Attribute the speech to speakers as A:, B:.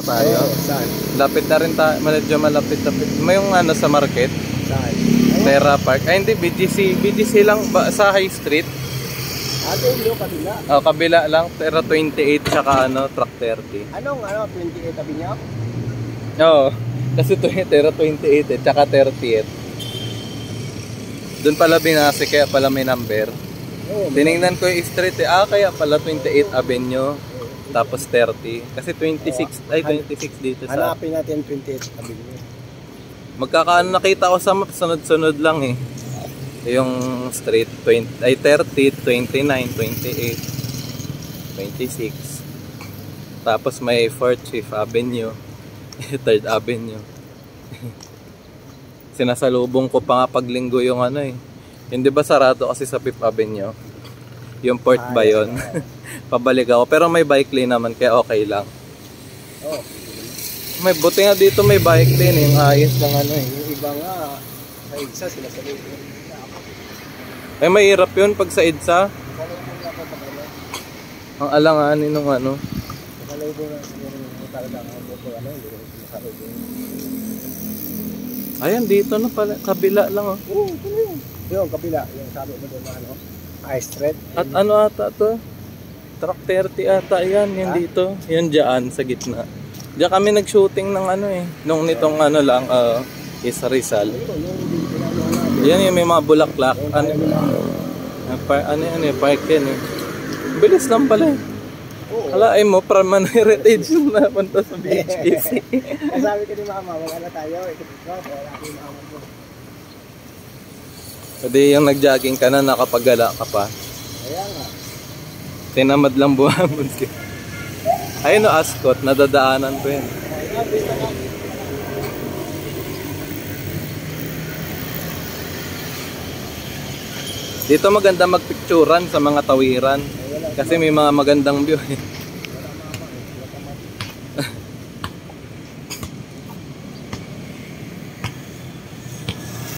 A: Tayo.
B: Oo, saan?
A: Lapit na rin tayo. Medyo malapit-lapit. May yung ano sa market.
B: Saan?
A: Terra Park. Ay hindi, BGC. BGC lang ba, sa High Street.
B: Ate, hindi kabila.
A: Oh, kabila lang. Terra 28 tsaka ano, Truck 30.
B: Anong 28 tabi niya?
A: Oo. Kasi Terra 28 tsaka 30. Doon pala binasi, kaya pala may number.
B: Oo.
A: Tinignan ko yung street kaya pala 28 Avenue. Tapos 30. Kasi 26 dito sa...
B: Hanapin natin 28 tabi niya.
A: Magkakaano nakita ko sa map, sunod-sunod lang eh. Yung street 30, 29, 28, 26. Tapos may 4th, 5th Avenue, 3rd Avenue. Sinasalubong ko pa nga paglinggo yung ano eh. Hindi ba sarado kasi sa 5th Avenue? Yung port ba yun? Pabalik ako. Pero may bike lane naman kaya okay lang.
B: Oh.
A: May buti nga dito may bike lane. Yung ayos lang ano eh.
B: Yung iba nga, sa EDSA sila sa loob.
A: Ay mahirap yun pag sa EDSA. Ang alanganin nung ano. Ayan dito na pala. Kabila lang oh.
B: Oo, ito na yun. Yung kabila, yung sabi mo doon na ano, High Street.
A: At ano ata to? Truck 30 ata yan. Yan dito. Yan dyan sa gitna. Diyan kami nag-shooting ng ano eh. Nung nitong ano lang, Isa Rizal. Yan yung may mga bulaklak. Ano yan eh, park yan eh. Bilis lang pala eh. Alain mo, Praman Heritage yung napunta sa BHKC.
B: Sabi ko ni mama, wala na tayo. Wala ko yung mama mo.
A: Pwede yung nag-jogging ka na, nakapagala ka pa.
B: Kaya nga.
A: Tinamad lang buhamon. Ayun o, Ascot, nadadaanan ko yun. Dito maganda magpicturan sa mga tawiran. Kasi may mga magandang view.